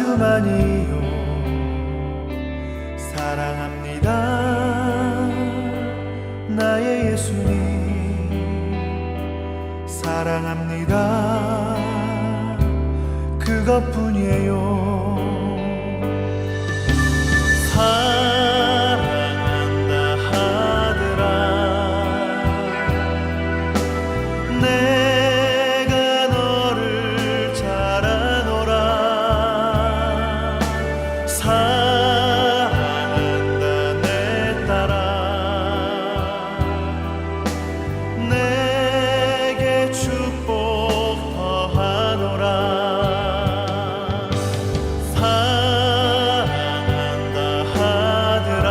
아주 많이요 사랑합니다. 나의 예수님 사랑합니다. 그것뿐이에요. 사랑한다 하더라. 내가 너를 잘 아노라. 사랑한다 내 딸아. 내게 축복 더하노라. 사랑한다 하더라.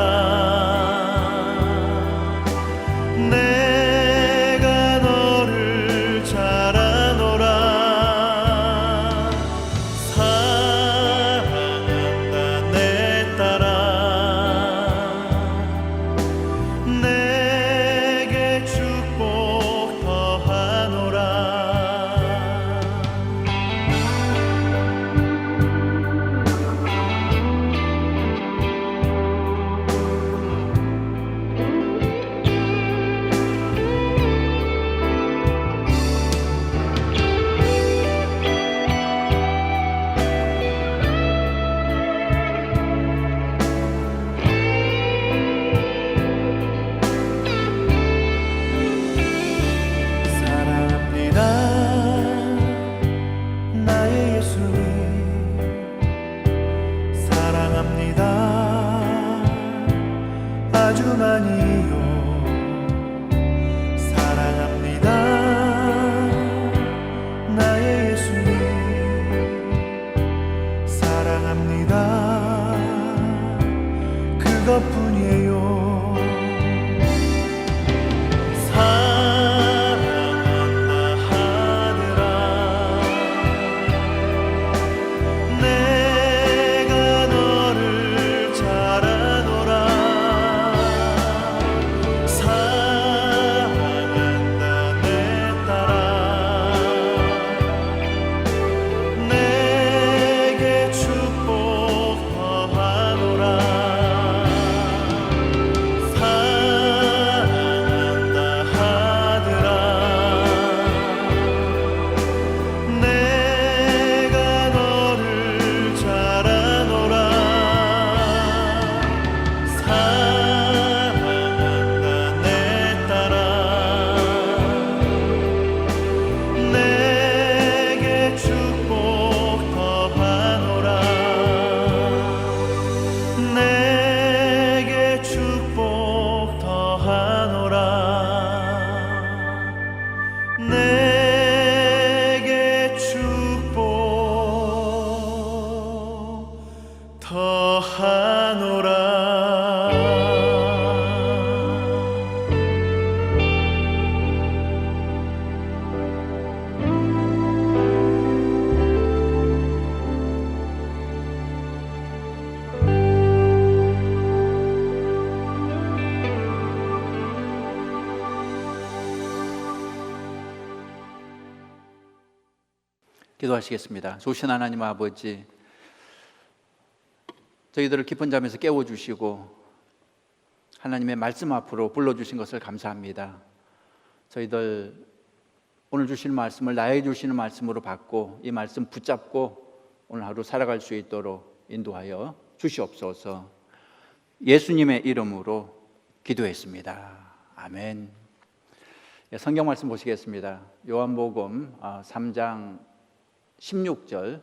내가 너를 잘 아노라. 사랑한다 내 딸아. 내게 축복 더하노라. 사랑합니다. 나의 예수님 사랑합니다. 아주 많이요 사랑합니다. 나의 예수님 사랑합니다. 그것뿐이에요. 사랑한다 하더라. 내가 너를 잘 아노라. 사랑한다 내 딸아. 내게 축복 더하노라. 사랑한다 하더라. 내가 너를 잘 아노라. 사랑한다 내 딸아. 내게 축복 더하노라. 내게 축복 더하노라. 내게 축복 더하노라. 기도하시겠습니다. 좋으신 하나님 아버지, 저희들을 깊은 잠에서 깨워주시고 하나님의 말씀 앞으로 불러주신 것을 감사합니다. 저희들 오늘 주시는 말씀을 나에게 주시는 말씀으로 받고 이 말씀 붙잡고 오늘 하루 살아갈 수 있도록 인도하여 주시옵소서. 예수님의 이름으로 기도했습니다. 아멘. 성경 말씀 보시겠습니다. 요한복음 3장 16절,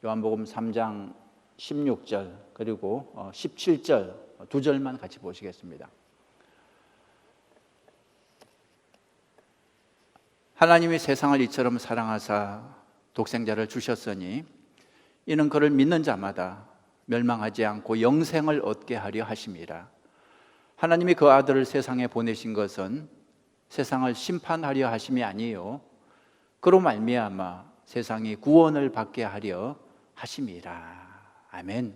요한복음 3장 16절 그리고 17절 두 절만 같이 보시겠습니다. 하나님이 세상을 이처럼 사랑하사 독생자를 주셨으니 이는 그를 믿는 자마다 멸망하지 않고 영생을 얻게 하려 하심이라. 하나님이 그 아들을 세상에 보내신 것은 세상을 심판하려 하심이 아니요 그로 말미암아 세상이 구원을 받게 하려 하심이라. 아멘.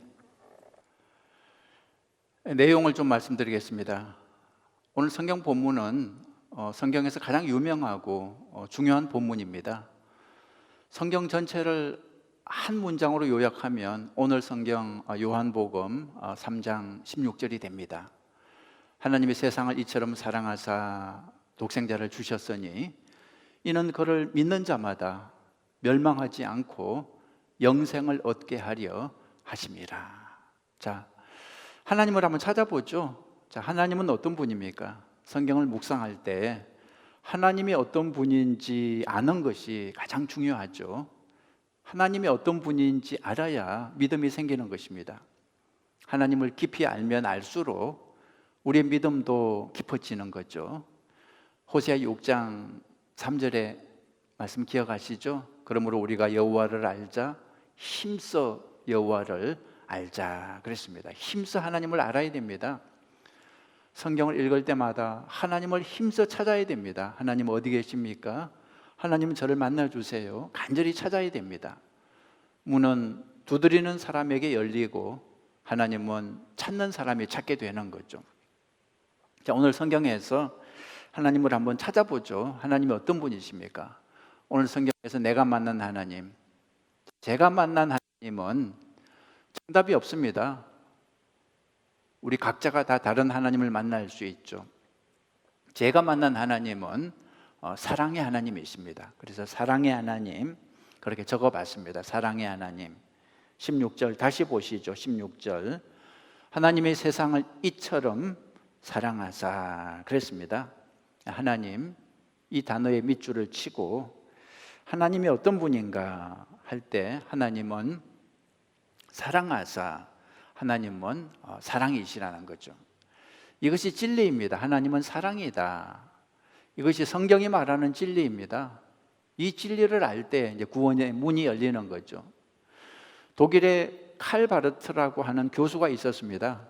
내용을 좀 말씀드리겠습니다. 오늘 성경 본문은 성경에서 가장 유명하고 중요한 본문입니다. 성경 전체를 한 문장으로 요약하면 오늘 성경 요한복음 3장 16절이 됩니다. 하나님이 세상을 이처럼 사랑하사 독생자를 주셨으니 이는 그를 믿는 자마다 멸망하지 않고 영생을 얻게 하려 하심이라. 자, 하나님을 한번 찾아보죠. 자, 하나님은 어떤 분입니까? 성경을 묵상할 때 하나님이 어떤 분인지 아는 것이 가장 중요하죠. 하나님이 어떤 분인지 알아야 믿음이 생기는 것입니다. 하나님을 깊이 알면 알수록 우리의 믿음도 깊어지는 거죠. 호세아 6장 3절의 말씀 기억하시죠? 그러므로 우리가 여호와를 알자, 힘써 여호와를 알자 그랬습니다. 힘써 하나님을 알아야 됩니다. 성경을 읽을 때마다 하나님을 힘써 찾아야 됩니다. 하나님 어디 계십니까? 하나님은 저를 만나주세요. 간절히 찾아야 됩니다. 문은 두드리는 사람에게 열리고 하나님은 찾는 사람이 찾게 되는 거죠. 자, 오늘 성경에서 하나님을 한번 찾아보죠. 하나님이 어떤 분이십니까? 오늘 성경에서 내가 만난 하나님, 제가 만난 하나님은 정답이 없습니다. 우리 각자가 다 다른 하나님을 만날 수 있죠. 제가 만난 하나님은 사랑의 하나님이십니다. 그래서 사랑의 하나님 그렇게 적어봤습니다. 사랑의 하나님. 16절 다시 보시죠. 16절 하나님의 세상을 이처럼 사랑하사 그랬습니다. 하나님, 이 단어에 밑줄을 치고 하나님이 어떤 분인가 할 때 하나님은 사랑하사, 하나님은 사랑이시라는 거죠. 이것이 진리입니다. 하나님은 사랑이다. 이것이 성경이 말하는 진리입니다. 이 진리를 알 때 이제 구원의 문이 열리는 거죠. 독일에 칼 바르트라고 하는 교수가 있었습니다.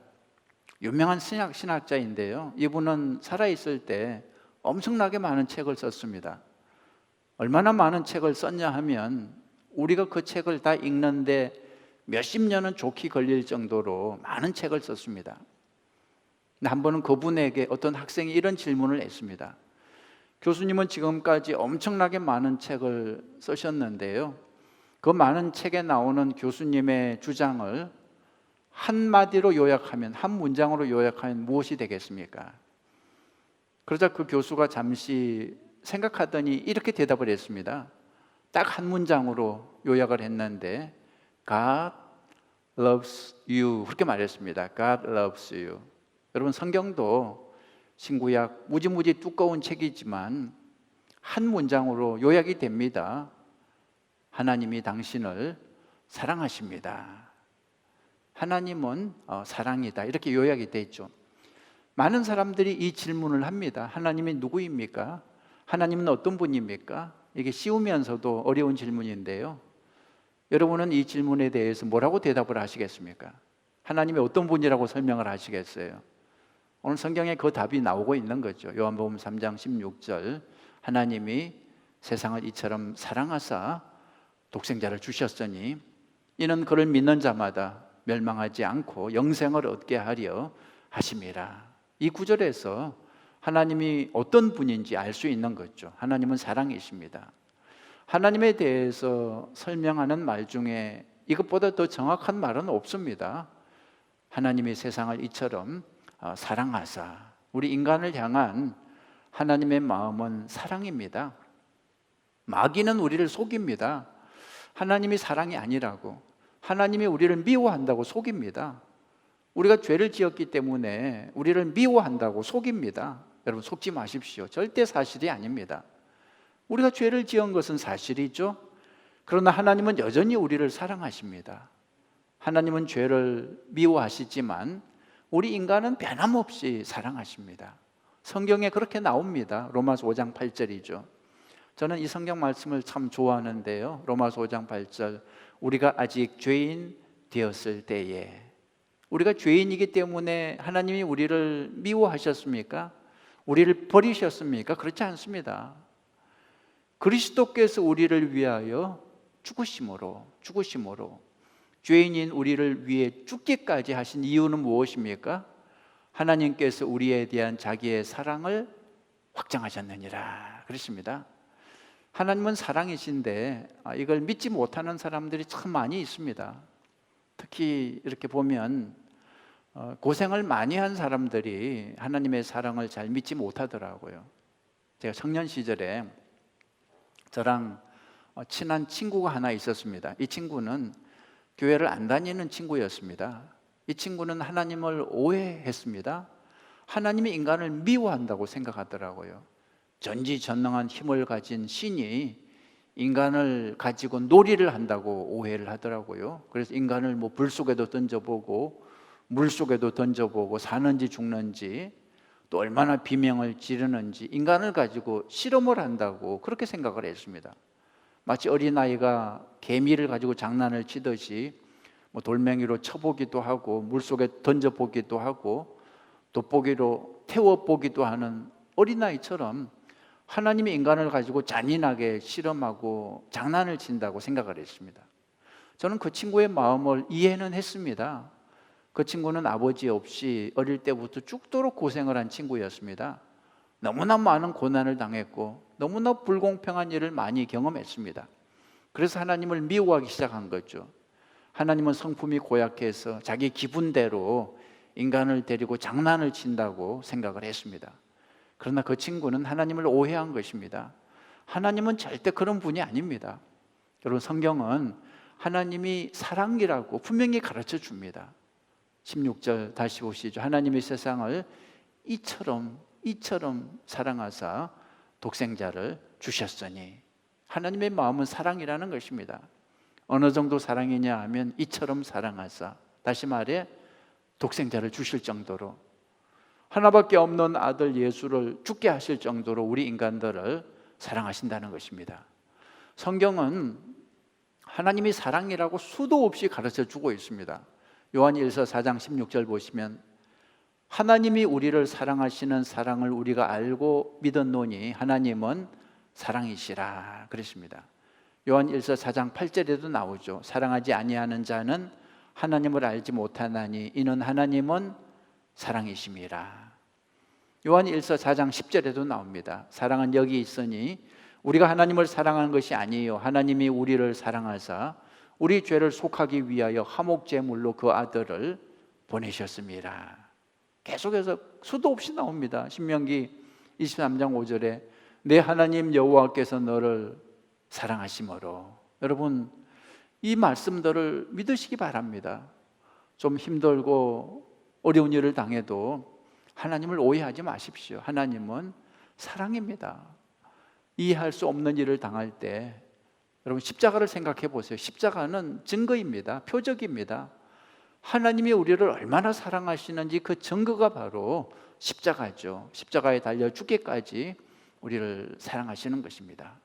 유명한 신학자인데요. 이분은 살아있을 때 엄청나게 많은 책을 썼습니다. 얼마나 많은 책을 썼냐 하면 우리가 그 책을 다 읽는데 몇십 년은 좋게 걸릴 정도로 많은 책을 썼습니다. 근데 한 번은 그분에게 어떤 학생이 이런 질문을 했습니다. 교수님은 지금까지 엄청나게 많은 책을 쓰셨는데요. 그 많은 책에 나오는 교수님의 주장을 한마디로 요약하면, 한 문장으로 요약하면 무엇이 되겠습니까? 그러자 그 교수가 잠시 생각하더니 이렇게 대답을 했습니다. 딱 한 문장으로 요약을 했는데 God loves you 그렇게 말했습니다. God loves you. 여러분 성경도 신구약 무지무지 두꺼운 책이지만 한 문장으로 요약이 됩니다. 하나님이 당신을 사랑하십니다. 하나님은 사랑이다. 이렇게 요약이 되죠. 많은 사람들이 이 질문을 합니다. 하나님이 누구입니까? 하나님은 어떤 분입니까? 이게 쉬우면서도 어려운 질문인데요. 여러분은 이 질문에 대해서 뭐라고 대답을 하시겠습니까? 하나님이 어떤 분이라고 설명을 하시겠어요? 오늘 성경에 그 답이 나오고 있는 거죠. 요한복음 3장 16절 하나님이 세상을 이처럼 사랑하사 독생자를 주셨으니 이는 그를 믿는 자마다 멸망하지 않고 영생을 얻게 하려 하심이라. 이 구절에서 하나님이 어떤 분인지 알 수 있는 거죠. 하나님은 사랑이십니다. 하나님에 대해서 설명하는 말 중에 이것보다 더 정확한 말은 없습니다. 하나님이 세상을 이처럼 사랑하사. 우리 인간을 향한 하나님의 마음은 사랑입니다. 마귀는 우리를 속입니다. 하나님이 사랑이 아니라고, 하나님이 우리를 미워한다고 속입니다. 우리가 죄를 지었기 때문에 우리를 미워한다고 속입니다. 여러분 속지 마십시오. 절대 사실이 아닙니다. 우리가 죄를 지은 것은 사실이죠. 그러나 하나님은 여전히 우리를 사랑하십니다. 하나님은 죄를 미워하시지만 우리 인간은 변함없이 사랑하십니다. 성경에 그렇게 나옵니다. 로마서 5장 8절이죠. 저는 이 성경 말씀을 참 좋아하는데요. 로마서 5장 8절 우리가 아직 죄인 되었을 때에, 우리가 죄인이기 때문에 하나님이 우리를 미워하셨습니까? 우리를 버리셨습니까? 그렇지 않습니다. 그리스도께서 우리를 위하여 죽으심으로 죄인인 우리를 위해 죽기까지 하신 이유는 무엇입니까? 하나님께서 우리에 대한 자기의 사랑을 확정하셨느니라 그랬습니다. 하나님은 사랑이신데 이걸 믿지 못하는 사람들이 참 많이 있습니다. 특히 이렇게 보면 고생을 많이 한 사람들이 하나님의 사랑을 잘 믿지 못하더라고요. 제가 청년 시절에 저랑 친한 친구가 하나 있었습니다. 이 친구는 교회를 안 다니는 친구였습니다. 이 친구는 하나님을 오해했습니다. 하나님이 인간을 미워한다고 생각하더라고요. 전지전능한 힘을 가진 신이 인간을 가지고 놀이를 한다고 오해를 하더라고요. 그래서 인간을 불 속에도 던져보고 물 속에도 던져보고 사는지 죽는지 또 얼마나 비명을 지르는지 인간을 가지고 실험을 한다고 그렇게 생각을 했습니다. 마치 어린아이가 개미를 가지고 장난을 치듯이 돌멩이로 쳐보기도 하고 물 속에 던져보기도 하고 돋보기로 태워보기도 하는 어린아이처럼 하나님이 인간을 가지고 잔인하게 실험하고 장난을 친다고 생각을 했습니다. 저는 그 친구의 마음을 이해는 했습니다. 그 친구는 아버지 없이 어릴 때부터 죽도록 고생을 한 친구였습니다. 너무나 많은 고난을 당했고 너무나 불공평한 일을 많이 경험했습니다. 그래서 하나님을 미워하기 시작한 거죠. 하나님은 성품이 고약해서 자기 기분대로 인간을 데리고 장난을 친다고 생각을 했습니다. 그러나 그 친구는 하나님을 오해한 것입니다. 하나님은 절대 그런 분이 아닙니다. 여러분, 성경은 하나님이 사랑이라고 분명히 가르쳐 줍니다. 16절 다시 보시죠. 하나님이 세상을 이처럼 사랑하사 독생자를 주셨으니. 하나님의 마음은 사랑이라는 것입니다. 어느 정도 사랑이냐 하면 이처럼 사랑하사, 다시 말해 독생자를 주실 정도로, 하나밖에 없는 아들 예수를 죽게 하실 정도로 우리 인간들을 사랑하신다는 것입니다. 성경은 하나님이 사랑이라고 수도 없이 가르쳐 주고 있습니다. 요한일서 4장 16절 보시면 하나님이 우리를 사랑하시는 사랑을 우리가 알고 믿었노니 하나님은 사랑이시라 그랬습니다. 요한일서 4장 8절에도 나오죠. 사랑하지 아니하는 자는 하나님을 알지 못하나니 이는 하나님은 사랑이심이라. 요한일서 4장 10절에도 나옵니다. 사랑은 여기 있으니 우리가 하나님을 사랑하는 것이 아니에요. 하나님이 우리를 사랑하사 우리 죄를 속하기 위하여 화목제물로 그 아들을 보내셨습니다. 계속해서 수도 없이 나옵니다. 신명기 23장 5절에 내 하나님 여호와께서 너를 사랑하심으로. 여러분, 이 말씀들을 믿으시기 바랍니다. 좀 힘들고 어려운 일을 당해도 하나님을 오해하지 마십시오. 하나님은 사랑입니다. 이해할 수 없는 일을 당할 때 여러분, 십자가를 생각해 보세요. 십자가는 증거입니다. 표적입니다. 하나님이 우리를 얼마나 사랑하시는지 그 증거가 바로 십자가죠. 십자가에 달려 죽기까지 우리를 사랑하시는 것입니다.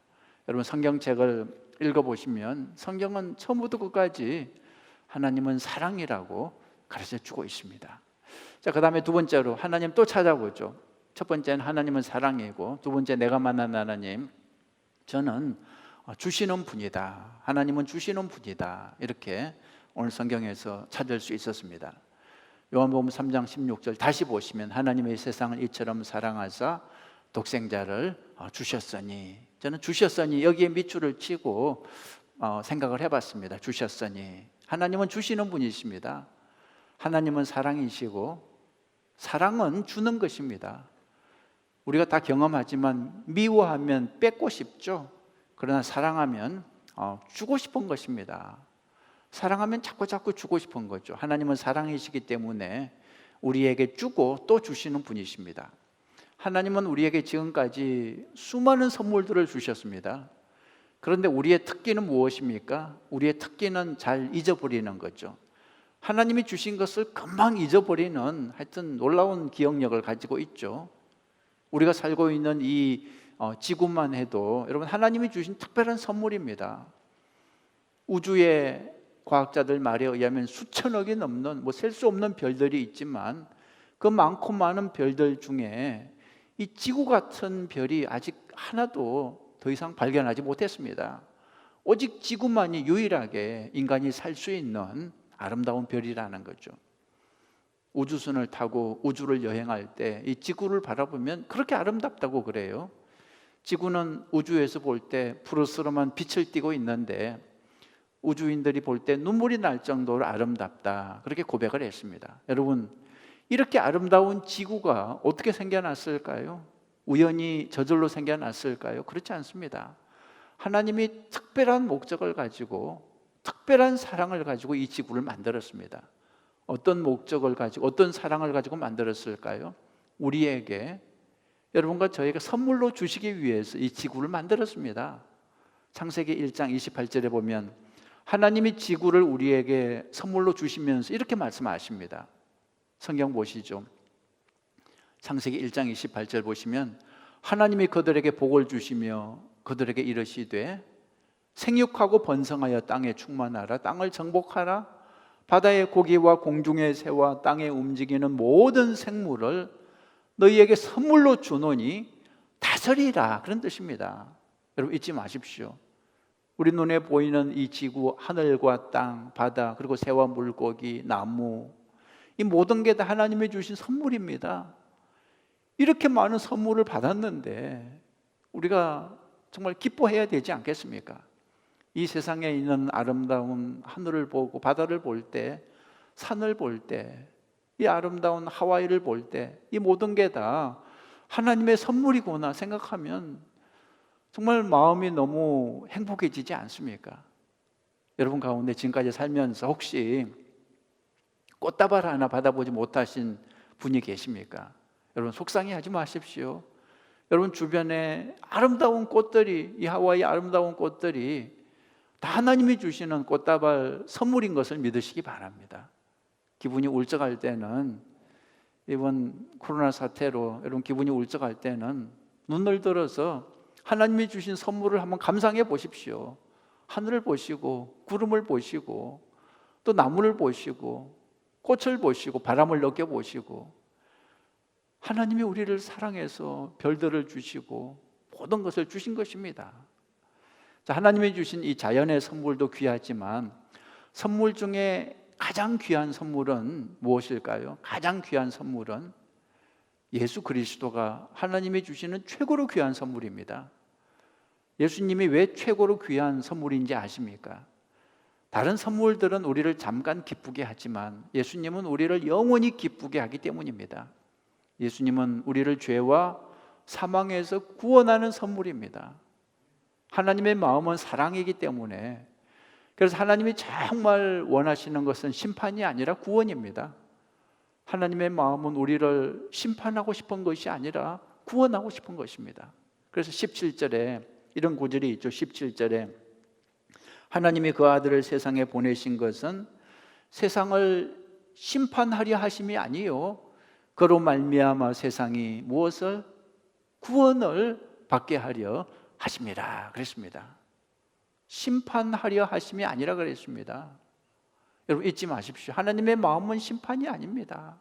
여러분, 성경책을 읽어보시면 성경은 처음부터 끝까지 하나님은 사랑이라고 가르쳐 주고 있습니다. 자, 그 다음에 두 번째로 하나님 또 찾아보죠. 첫 번째는 하나님은 사랑이고, 두 번째 내가 만난 하나님, 저는 주시는 분이다. 하나님은 주시는 분이다. 이렇게 오늘 성경에서 찾을 수 있었습니다. 요한복음 3장 16절 다시 보시면 하나님의 세상을 이처럼 사랑하사 독생자를 주셨으니. 저는 주셨으니 여기에 밑줄을 치고 생각을 해봤습니다. 주셨으니 하나님은 주시는 분이십니다. 하나님은 사랑이시고 사랑은 주는 것입니다. 우리가 다 경험하지만 미워하면 뺏고 싶죠. 그러나 사랑하면 주고 싶은 것입니다. 사랑하면 자꾸 주고 싶은 거죠. 하나님은 사랑이시기 때문에 우리에게 주고 또 주시는 분이십니다. 하나님은 우리에게 지금까지 수많은 선물들을 주셨습니다. 그런데 우리의 특기는 무엇입니까? 우리의 특기는 잘 잊어버리는 거죠. 하나님이 주신 것을 금방 잊어버리는 하여튼 놀라운 기억력을 가지고 있죠. 우리가 살고 있는 이 지구만 해도 여러분, 하나님이 주신 특별한 선물입니다. 우주의 과학자들 말에 의하면 수천억이 넘는 셀 수 없는 별들이 있지만 그 많고 많은 별들 중에 이 지구 같은 별이 아직 하나도 더 이상 발견하지 못했습니다. 오직 지구만이 유일하게 인간이 살 수 있는 아름다운 별이라는 거죠. 우주선을 타고 우주를 여행할 때 이 지구를 바라보면 그렇게 아름답다고 그래요. 지구는 우주에서 볼 때 푸르스름한 빛을 띠고 있는데 우주인들이 볼 때 눈물이 날 정도로 아름답다, 그렇게 고백을 했습니다. 여러분, 이렇게 아름다운 지구가 어떻게 생겨났을까요? 우연히 저절로 생겨났을까요? 그렇지 않습니다. 하나님이 특별한 목적을 가지고, 특별한 사랑을 가지고 이 지구를 만들었습니다. 어떤 목적을 가지고, 어떤 사랑을 가지고 만들었을까요? 우리에게, 여러분과 저에게 선물로 주시기 위해서 이 지구를 만들었습니다. 창세기 1장 28절에 보면 하나님이 지구를 우리에게 선물로 주시면서 이렇게 말씀하십니다. 성경 보시죠. 창세기 1장 28절 보시면 하나님이 그들에게 복을 주시며 그들에게 이르시되 생육하고 번성하여 땅에 충만하라, 땅을 정복하라, 바다의 고기와 공중의 새와 땅에 움직이는 모든 생물을 너희에게 선물로 주노니 다스리라, 그런 뜻입니다. 여러분 잊지 마십시오. 우리 눈에 보이는 이 지구, 하늘과 땅, 바다, 그리고 새와 물고기, 나무, 이 모든 게 다 하나님이 주신 선물입니다. 이렇게 많은 선물을 받았는데 우리가 정말 기뻐해야 되지 않겠습니까? 이 세상에 있는 아름다운 하늘을 보고 바다를 볼 때, 산을 볼 때, 이 아름다운 하와이를 볼 때 이 모든 게 다 하나님의 선물이구나 생각하면 정말 마음이 너무 행복해지지 않습니까? 여러분 가운데 지금까지 살면서 혹시 꽃다발 하나 받아보지 못하신 분이 계십니까? 여러분 속상해하지 마십시오. 여러분 주변에 아름다운 꽃들이, 이 하와이 아름다운 꽃들이 다 하나님이 주시는 꽃다발 선물인 것을 믿으시기 바랍니다. 기분이 울적할 때는, 이번 코로나 사태로 여러분 기분이 울적할 때는 눈을 들어서 하나님이 주신 선물을 한번 감상해 보십시오. 하늘을 보시고 구름을 보시고 또 나무를 보시고 꽃을 보시고 바람을 느껴보시고, 하나님이 우리를 사랑해서 별들을 주시고 모든 것을 주신 것입니다. 자, 하나님이 주신 이 자연의 선물도 귀하지만 선물 중에 가장 귀한 선물은 무엇일까요? 가장 귀한 선물은 예수 그리스도가 하나님이 주시는 최고로 귀한 선물입니다. 예수님이 왜 최고로 귀한 선물인지 아십니까? 다른 선물들은 우리를 잠깐 기쁘게 하지만 예수님은 우리를 영원히 기쁘게 하기 때문입니다. 예수님은 우리를 죄와 사망에서 구원하는 선물입니다. 하나님의 마음은 사랑이기 때문에, 그래서 하나님이 정말 원하시는 것은 심판이 아니라 구원입니다. 하나님의 마음은 우리를 심판하고 싶은 것이 아니라 구원하고 싶은 것입니다. 그래서 17절에 이런 구절이 있죠. 17절에 하나님이 그 아들을 세상에 보내신 것은 세상을 심판하려 하심이 아니요 그로 말미암아 세상이 무엇을? 구원을 받게 하려 하심이라 그랬습니다. 심판하려 하심이 아니라 그랬습니다. 여러분 잊지 마십시오. 하나님의 마음은 심판이 아닙니다.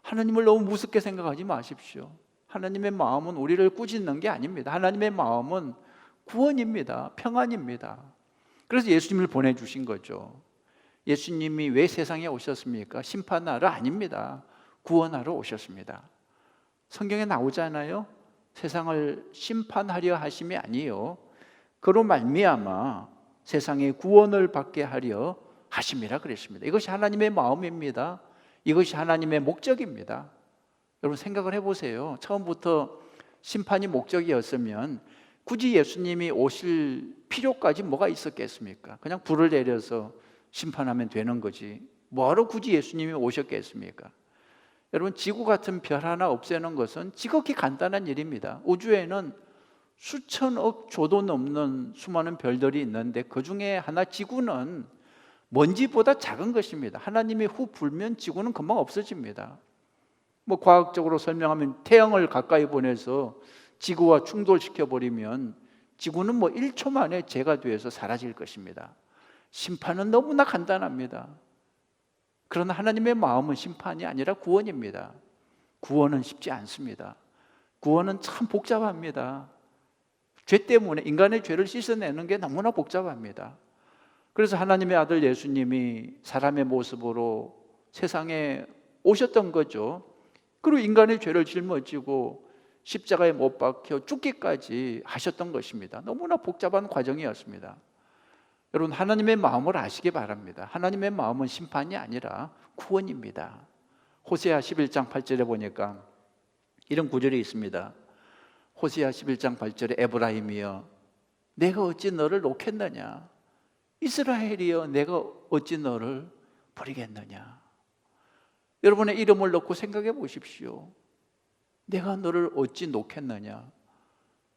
하나님을 너무 무섭게 생각하지 마십시오. 하나님의 마음은 우리를 꾸짖는 게 아닙니다. 하나님의 마음은 구원입니다. 평안입니다. 그래서 예수님을 보내주신 거죠. 예수님이 왜 세상에 오셨습니까? 심판하러 아닙니다. 구원하러 오셨습니다. 성경에 나오잖아요. 세상을 심판하려 하심이 아니요 그로 말미암아 세상에 구원을 받게 하려 하심이라 그랬습니다. 이것이 하나님의 마음입니다. 이것이 하나님의 목적입니다. 여러분 생각을 해보세요. 처음부터 심판이 목적이었으면 굳이 예수님이 오실 필요까지 뭐가 있었겠습니까? 그냥 불을 내려서 심판하면 되는 거지 뭐하러 굳이 예수님이 오셨겠습니까? 여러분 지구 같은 별 하나 없애는 것은 지극히 간단한 일입니다. 우주에는 수천억 조도 넘는 수많은 별들이 있는데 그 중에 하나 지구는 먼지보다 작은 것입니다. 하나님이 후 불면 지구는 금방 없어집니다. 뭐 과학적으로 설명하면 태양을 가까이 보내서 지구와 충돌시켜버리면 지구는 뭐 1초 만에 재가 되어서 사라질 것입니다. 심판은 너무나 간단합니다. 그러나 하나님의 마음은 심판이 아니라 구원입니다. 구원은 쉽지 않습니다. 구원은 참 복잡합니다. 죄 때문에 인간의 죄를 씻어내는 게 너무나 복잡합니다. 그래서 하나님의 아들 예수님이 사람의 모습으로 세상에 오셨던 거죠. 그리고 인간의 죄를 짊어지고 십자가에 못 박혀 죽기까지 하셨던 것입니다. 너무나 복잡한 과정이었습니다. 여러분, 하나님의 마음을 아시기 바랍니다. 하나님의 마음은 심판이 아니라 구원입니다. 호세아 11장 8절에 보니까 이런 구절이 있습니다. 호세아 11장 8절에 에브라임이여 내가 어찌 너를 놓겠느냐, 이스라엘이여 내가 어찌 너를 버리겠느냐. 여러분의 이름을 넣고 생각해 보십시오. 내가 너를 어찌 놓겠느냐,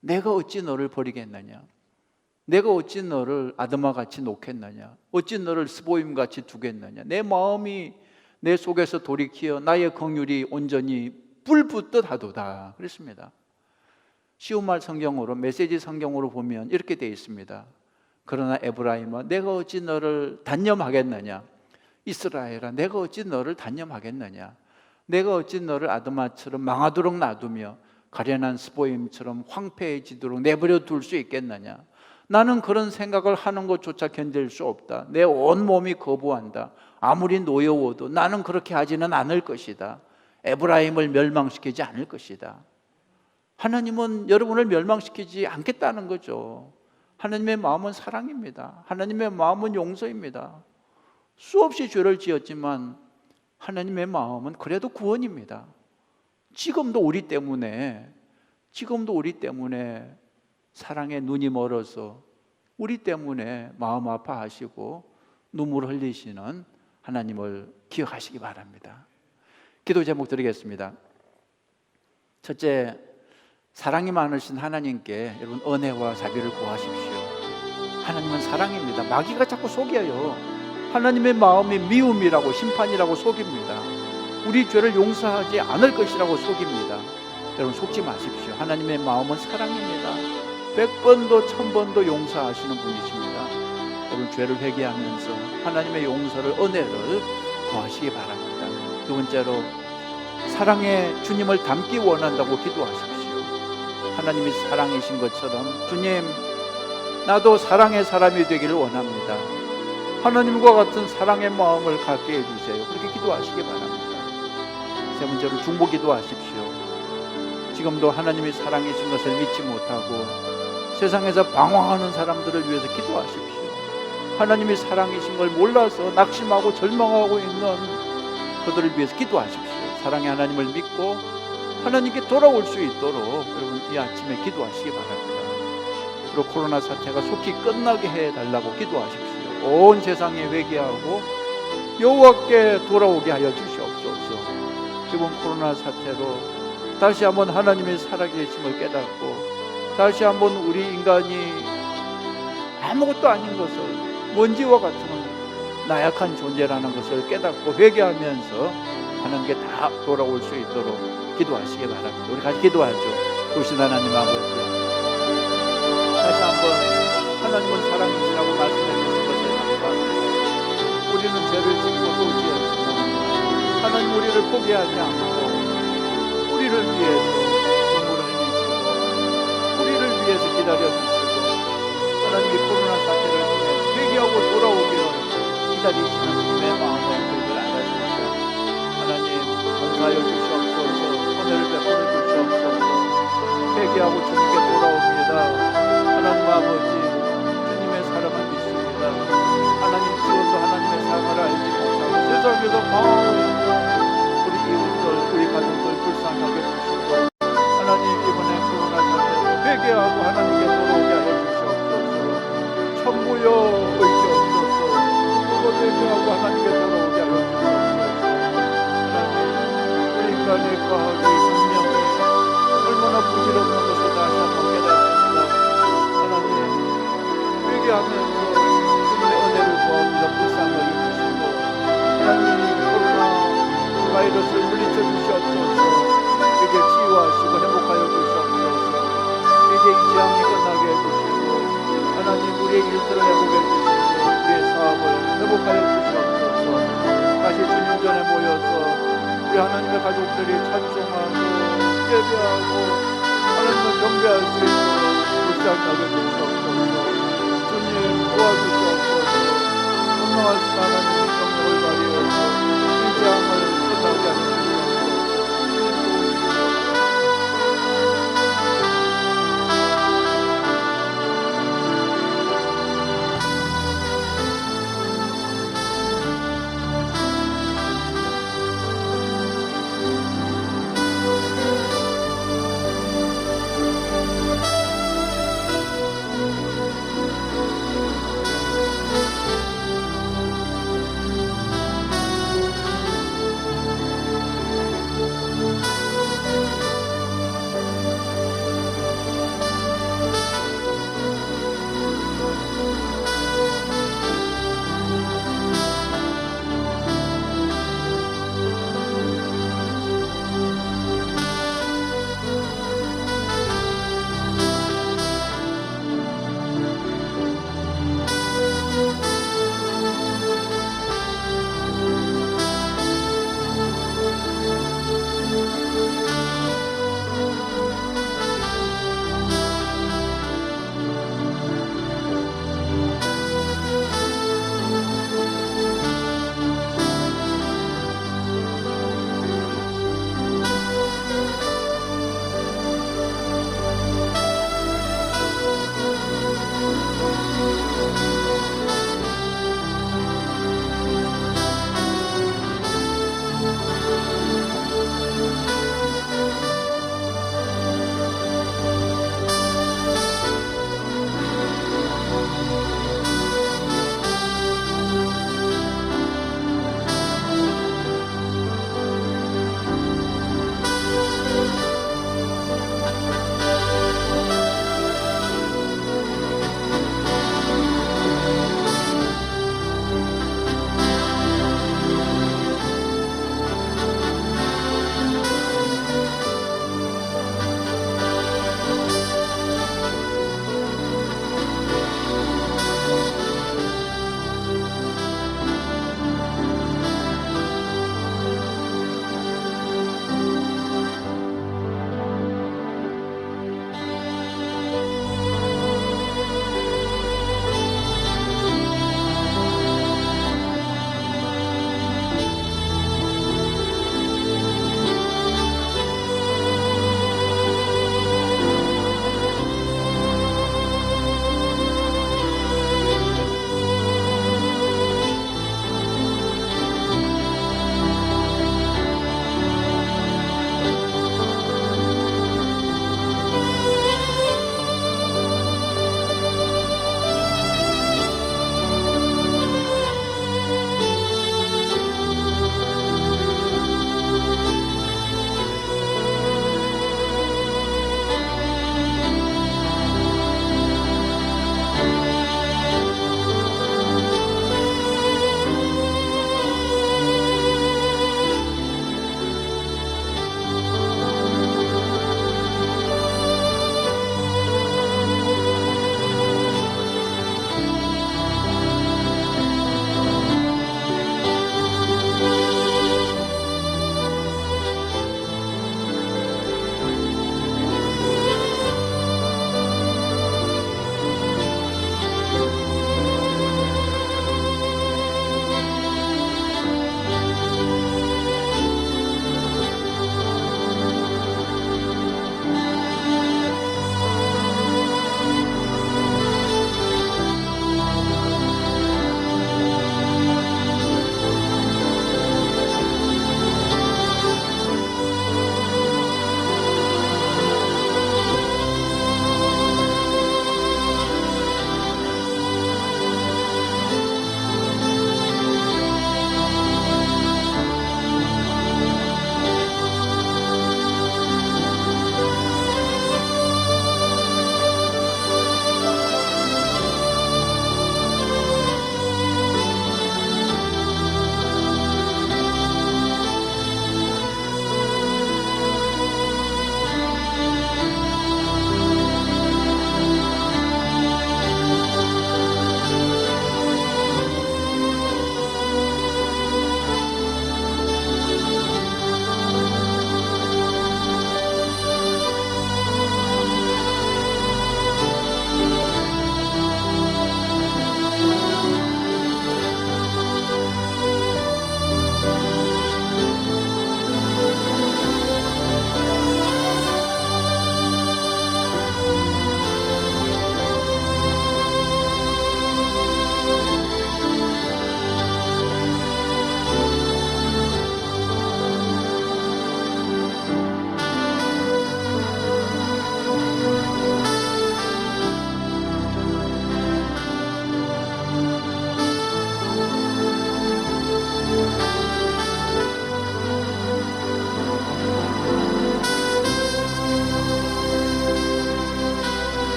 내가 어찌 너를 버리겠느냐, 내가 어찌 너를 아드마같이 놓겠느냐, 어찌 너를 스보임같이 두겠느냐. 내 마음이 내 속에서 돌이키어 나의 긍휼이 온전히 불붙듯 하도다 그랬습니다. 쉬운 말 성경으로, 메시지 성경으로 보면 이렇게 되어 있습니다. 그러나 에브라임아 내가 어찌 너를 단념하겠느냐, 이스라엘아 내가 어찌 너를 단념하겠느냐, 내가 어찌 너를 아드마처럼 망하도록 놔두며 가련한 스보임처럼 황폐해지도록 내버려 둘 수 있겠느냐. 나는 그런 생각을 하는 것조차 견딜 수 없다. 내 온몸이 거부한다. 아무리 노여워도 나는 그렇게 하지는 않을 것이다. 에브라임을 멸망시키지 않을 것이다. 하나님은 여러분을 멸망시키지 않겠다는 거죠. 하나님의 마음은 사랑입니다. 하나님의 마음은 용서입니다. 수없이 죄를 지었지만 하나님의 마음은 그래도 구원입니다. 지금도 우리 때문에 사랑에 눈이 멀어서 우리 때문에 마음 아파하시고 눈물 흘리시는 하나님을 기억하시기 바랍니다. 기도 제목 드리겠습니다. 첫째, 사랑이 많으신 하나님께 여러분 은혜와 자비를 구하십시오. 하나님은 사랑입니다. 마귀가 자꾸 속여요. 하나님의 마음이 미움이라고 심판이라고 속입니다. 우리 죄를 용서하지 않을 것이라고 속입니다. 여러분 속지 마십시오. 하나님의 마음은 사랑입니다. 100번도 1000번도 용서하시는 분이십니다. 여러분 죄를 회개하면서 하나님의 용서를, 은혜를 구하시기 바랍니다. 두 번째로, 사랑의 주님을 닮기 원한다고 기도하십시오. 하나님이 사랑이신 것처럼 주님, 나도 사랑의 사람이 되기를 원합니다. 하나님과 같은 사랑의 마음을 갖게 해주세요. 그렇게 기도하시기 바랍니다. 세 번째로, 중보 기도하십시오. 지금도 하나님이 사랑이신 것을 믿지 못하고 세상에서 방황하는 사람들을 위해서 기도하십시오. 하나님이 사랑이신 걸 몰라서 낙심하고 절망하고 있는 그들을 위해서 기도하십시오. 사랑의 하나님을 믿고 하나님께 돌아올 수 있도록 여러분 이 아침에 기도하시기 바랍니다. 그리고 코로나 사태가 속히 끝나게 해달라고 기도하십시오. 온 세상에 회개하고 여호와께 돌아오게 하여 주시옵소서. 이번 코로나 사태로 다시 한번 하나님의 살아계심을 깨닫고 다시 한번 우리 인간이 아무것도 아닌 것을, 먼지와 같은 나약한 존재라는 것을 깨닫고 회개하면서 하나님께 다 돌아올 수 있도록 기도하시기 바랍니다. 우리 같이 기도하죠. 도신 하나님 아버지, 다시 한번 하나님은 사랑이시라고 말씀해 주신 것을 감사합니다. 우리는 죄를 짓고 또 지었지만 하나님 우리를 포기하지 않고 우리를 위해서 눈물을 흘리시고 우리를 위해서 기다려주시고 하나님이 코로나 사태를 통해 회개하고 돌아오기를 기다리시는 주님의 마음을 저희들 알았습니다. 하나님 용서하여 주시옵소서. 은혜를 베풀어 주시옵소서. 회개하고 주님께 돌아옵니다. 하나님 아버지, 주님의 사랑을 믿습니다. 하나님 지금도 하나님의 사랑을 알지 못하고 세상에서 방황하고 있는 우리 이웃들, 우리 가족들 불쌍하게 주시고 하나님 이번에 코로나 사태로 회개하고 하나님께 돌아오게 하여 주시옵소서. 천부여 의지 없소서. 그것 회개하고 하나님께 돌아오게 하여 주시옵소서. 하나님 인간의 과학이 분명히 얼마나 부질없는 것을 다시 한번 깨닫습니다. 하나님 회개하면서 주님의 은혜를 구합니다. 불쌍하게 주시고 하나님 코로나 바이러스를 물리쳐 주시옵소서. 이제 치유하시고 행복하여 주시옵소서. 이제 이 재앙이 끝나게 해주시고 하나님 우리의 일들을 회복해 주시고 우리의 사업을 회복하여 주시옵소서. 다시 주님 전에 모여서 우리 하나님의 가족들이 찬송하고 예배하고 하나님을 경배할 수 있도록 불쌍하게 주시옵소서. 주님 도와주시옵소서. 선망하신 하나님